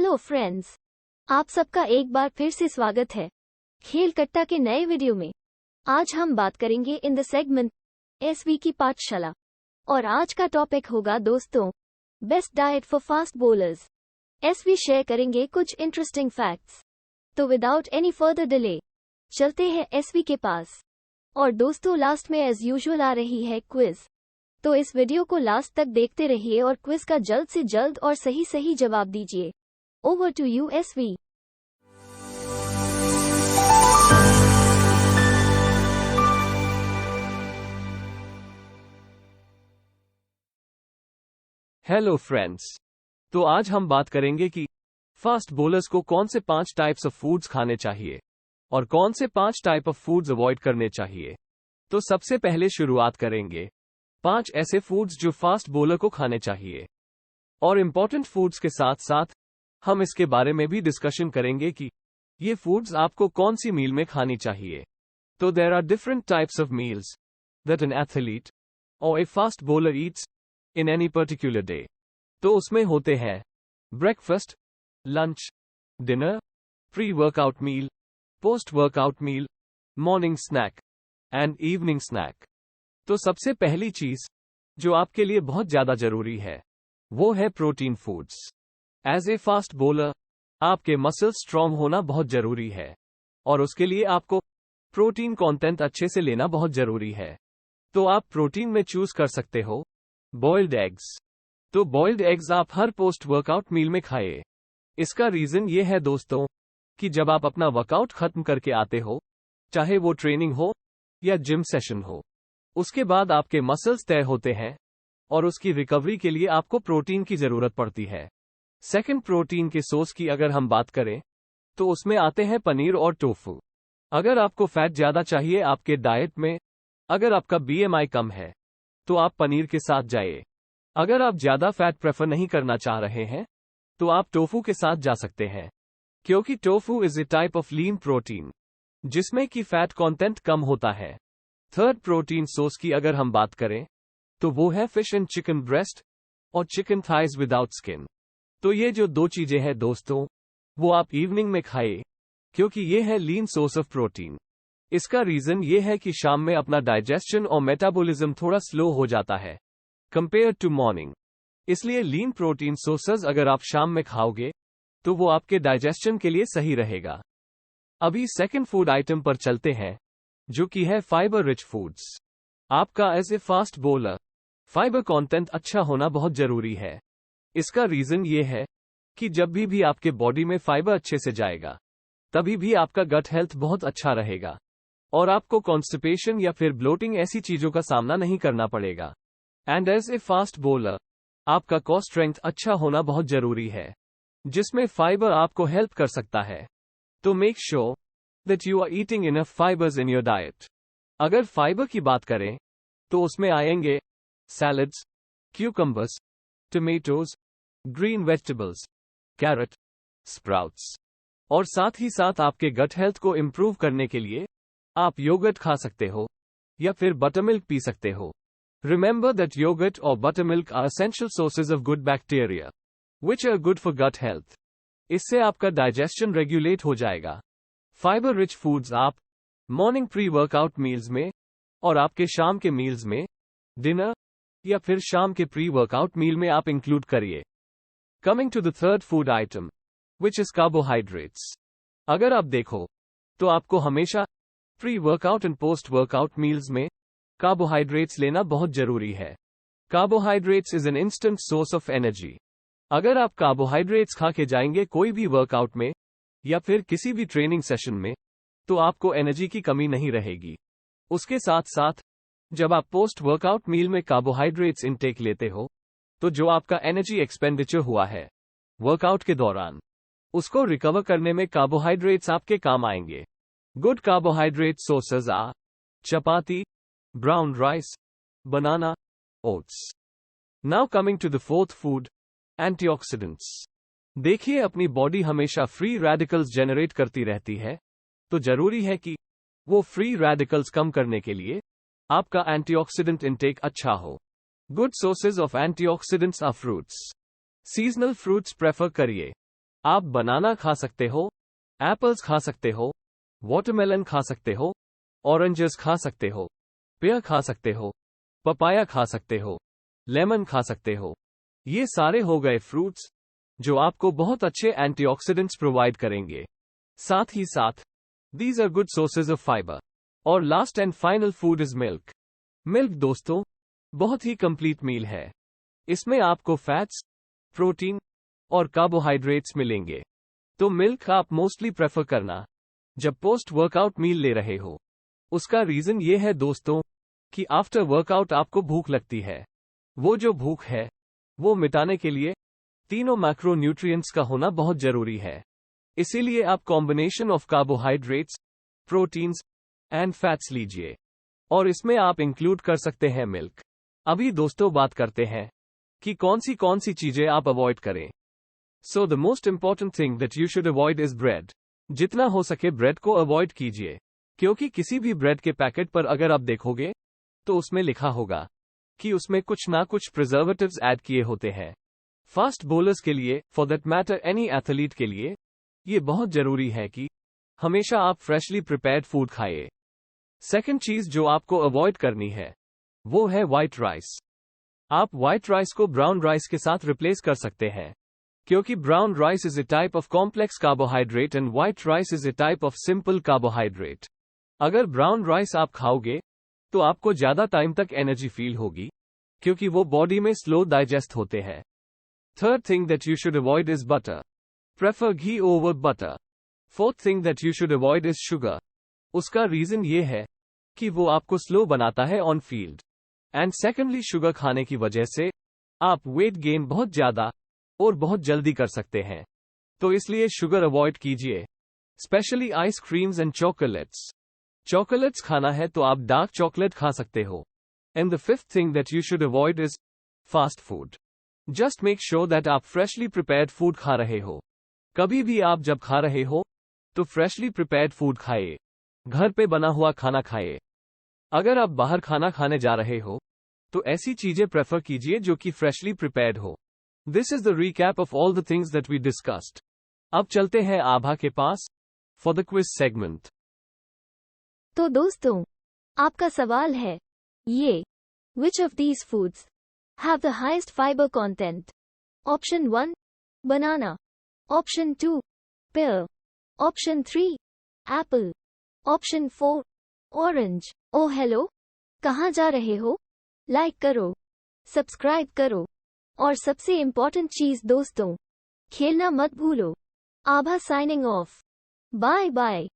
Hello friends, आप सबका एक बार फिर से स्वागत है खेल कट्टा के नए वीडियो में। आज हम बात करेंगे इन द सेगमेंट एसवी की पाठशाला और आज का टॉपिक होगा दोस्तों best diet for fast bowlers. एसवी शेयर करेंगे कुछ इंटरेस्टिंग फैक्ट्स। तो विदाउट एनी फर्दर डिले चलते हैं एसवी के पास। और दोस्तों लास्ट में एज यूजुअल आ रही है क्विज, तो इस वीडियो को लास्ट तक देखते रहिए और क्विज का जल्द से जल्द और सही जवाब दीजिए। ओवर टू यू एसवी। हेलो फ्रेंड्स, तो आज हम बात करेंगे कि फास्ट बॉलर्स को कौन से 5 टाइप्स ऑफ फूड्स खाने चाहिए और कौन से 5 टाइप ऑफ फूड्स अवॉइड करने चाहिए। तो सबसे पहले शुरुआत करेंगे 5 ऐसे फूड्स जो फास्ट बॉलर को खाने चाहिए। और इंपॉर्टेंट फूड्स के साथ साथ हम इसके बारे में भी डिस्कशन करेंगे कि ये फूड्स आपको कौन सी मील में खानी चाहिए। तो there are different types of meals that an athlete और a fast bowler eats in any particular day. तो उसमें होते हैं breakfast, lunch, dinner, pre workout meal, post workout meal, morning snack and evening snack. तो सबसे पहली चीज जो आपके लिए बहुत ज्यादा जरूरी है वो है protein foods. As a fast bowler आपके मसल्स स्ट्रांग होना बहुत जरूरी है और उसके लिए आपको प्रोटीन कंटेंट अच्छे से लेना बहुत जरूरी है। तो आप प्रोटीन में चूज कर सकते हो बॉइल्ड एग्स। तो बॉइल्ड एग्स आप हर पोस्ट वर्कआउट मील में खाएं। इसका रीजन ये है दोस्तों कि जब आप अपना वर्कआउट खत्म करके आते हो, चाहे वो ट्रेनिंग हो या जिम सेशन हो, उसके बाद आपके मसल्स तय होते हैं और उसकी रिकवरी के लिए आपको प्रोटीन की जरूरत पड़ती है। सेकंड, प्रोटीन के सोर्स की अगर हम बात करें तो उसमें आते हैं पनीर और टोफू। अगर आपको फैट ज्यादा चाहिए आपके डाइट में, अगर आपका बीएमआई कम है तो आप पनीर के साथ जाइए। अगर आप ज्यादा फैट प्रेफर नहीं करना चाह रहे हैं तो आप टोफू के साथ जा सकते हैं, क्योंकि tofu is a type of lean protein जिसमें कि फैट कंटेंट कम होता है। थर्ड, प्रोटीन सोर्स की अगर हम बात करें तो वो है फिश एंड चिकन ब्रेस्ट और चिकन थाइज विदाउट स्किन। तो ये जो 2 चीजें हैं दोस्तों वो आप इवनिंग में खाएं, क्योंकि ये है लीन सोर्स ऑफ प्रोटीन। इसका रीजन ये है कि शाम में अपना डाइजेशन और मेटाबॉलिज्म थोड़ा स्लो हो जाता है कंपेयर टू मॉर्निंग। इसलिए लीन प्रोटीन सोर्सेज अगर आप शाम में खाओगे तो वो आपके डाइजेशन के लिए सही रहेगा। अभी सेकंड फूड आइटम पर चलते हैं जो कि है फाइबर रिच फूड्स। आपका as a fast bowler fibre content अच्छा होना बहुत जरूरी है। इसका रीजन ये है कि जब भी आपके बॉडी में फाइबर अच्छे से जाएगा तभी भी आपका गट हेल्थ बहुत अच्छा रहेगा और आपको कॉन्स्टिपेशन या फिर ब्लोटिंग ऐसी चीजों का सामना नहीं करना पड़ेगा। And as a fast bowler आपका कोर स्ट्रेंथ अच्छा होना बहुत जरूरी है, जिसमें फाइबर आपको हेल्प कर सकता है। तो make sure that you are eating enough fibres in your diet. अगर फाइबर की बात करें तो उसमें आएंगे salads, cucumbers, tomatoes, green vegetables, carrot, sprouts. और साथ ही साथ आपके गट हेल्थ को इंप्रूव करने के लिए आप योगर्ट खा सकते हो या फिर बटरमिल्क पी सकते हो। रिमेंबर दैट योगर्ट और buttermilk are essential sources of good bacteria which are good for gut health. इससे आपका डाइजेशन रेगुलेट हो जाएगा। फाइबर रिच फूड्स आप मॉर्निंग प्री वर्कआउट मील्स में और आपके शाम के मील्स में, डिनर या फिर शाम के प्री वर्कआउट मील में आप इंक्लूड करिए। Coming to the third food item which is carbohydrates. अगर आप देखो तो आपको हमेशा pre workout and post workout meals में कार्बोहाइड्रेट्स लेना बहुत जरूरी है। Carbohydrates is an instant source of energy. अगर आप कार्बोहाइड्रेट्स खा के जाएंगे कोई भी वर्कआउट में या फिर किसी भी ट्रेनिंग सेशन में तो आपको एनर्जी की कमी नहीं रहेगी। उसके साथ साथ जब आप पोस्ट वर्कआउट मील में कार्बोहाइड्रेट्स इनटेक लेते हो तो जो आपका एनर्जी एक्सपेंडिचर हुआ है वर्कआउट के दौरान, उसको रिकवर करने में कार्बोहाइड्रेट्स आपके काम आएंगे। Good carbohydrate sources are chapati, brown rice, banana, oats. Now coming to the fourth food, antioxidants. देखिए अपनी बॉडी हमेशा फ्री रेडिकल्स जनरेट करती रहती है, तो जरूरी है कि वो फ्री रेडिकल्स कम करने के लिए आपका एंटीऑक्सीडेंट इंटेक अच्छा हो। Good sources of antioxidants are fruits. Seasonal fruits prefer करिए। आप बनाना खा सकते हो, एप्पल्स खा सकते हो, वाटरमेलन खा सकते हो, ऑरेंजेस खा सकते हो, पेयर खा सकते हो, पपाया खा सकते हो, लेमन खा सकते हो। ये सारे हो गए फ्रूट्स जो आपको बहुत अच्छे एंटीऑक्सीडेंट्स प्रोवाइड करेंगे। साथ ही साथ these are good sources of fibre. और last and final food is milk. Milk दोस्तों बहुत ही कंप्लीट मील है। इसमें आपको फैट्स, प्रोटीन और कार्बोहाइड्रेट्स मिलेंगे। तो मिल्क आप मोस्टली प्रेफर करना जब पोस्ट वर्कआउट मील ले रहे हो। उसका रीजन ये है दोस्तों कि आफ्टर वर्कआउट आपको भूख लगती है। वो जो भूख है वो मिटाने के लिए तीनों मैक्रोन्यूट्रिएंट्स का होना बहुत जरूरी है। इसीलिए आप combination of carbohydrates, proteins and fats लीजिए और इसमें आप इंक्लूड कर सकते हैं मिल्क। अभी दोस्तों बात करते हैं कि कौन सी चीजें आप अवॉइड करें। So the most important thing that you should avoid is bread. जितना हो सके ब्रेड को अवॉइड कीजिए, क्योंकि किसी भी ब्रेड के पैकेट पर अगर आप देखोगे तो उसमें लिखा होगा कि उसमें कुछ ना कुछ प्रिजर्वेटिव्स ऐड किए होते हैं। फास्ट बोलर्स के लिए, for that matter any athlete के लिए, ये बहुत जरूरी है कि हमेशा आप फ्रेशली प्रिपेयर्ड फूड खाइए। सेकंड चीज जो आपको अवॉइड करनी है वो है व्हाइट राइस। आप व्हाइट राइस को ब्राउन राइस के साथ रिप्लेस कर सकते हैं, क्योंकि brown rice is a type of complex carbohydrate and white rice is a type of simple carbohydrate. अगर ब्राउन राइस आप खाओगे तो आपको ज्यादा टाइम तक एनर्जी फील होगी, क्योंकि वो बॉडी में स्लो डाइजेस्ट होते हैं। Third thing that you should avoid is butter. Prefer ghee over butter. Fourth thing that you should avoid is sugar. उसका रीजन ये है कि वो आपको स्लो बनाता है on field. And secondly sugar खाने की वजह से आप वेट गेन बहुत ज्यादा और बहुत जल्दी कर सकते हैं। तो इसलिए शुगर अवॉइड कीजिए, specially ice creams and chocolates. Chocolates खाना है तो आप डार्क चॉकलेट खा सकते हो। And the fifth thing that you should avoid is fast food. Just make sure that आप फ्रेशली प्रिपेयर्ड फूड खा रहे हो। कभी भी आप जब खा रहे हो तो फ्रेशली प्रिपेयर्ड फूड खाइए, घर पे बना हुआ खाना खाइए। अगर आप बाहर खाना खाने जा रहे हो तो ऐसी चीजें प्रेफर कीजिए जो कि फ्रेशली प्रिपेयर्ड हो। This is the recap of all the things that we discussed. अब चलते हैं आभा के पास फॉर द क्विज सेगमेंट। तो दोस्तों आपका सवाल है ये, which of these foods have the highest fibre content? Option 1 banana, option 2 pear, option 3 apple, option 4 orange. Oh hello, कहाँ जा रहे हो? लाइक करो, सब्सक्राइब करो और सबसे इम्पोर्टेंट चीज दोस्तों, खेलना मत भूलो। Abha signing off. Bye bye.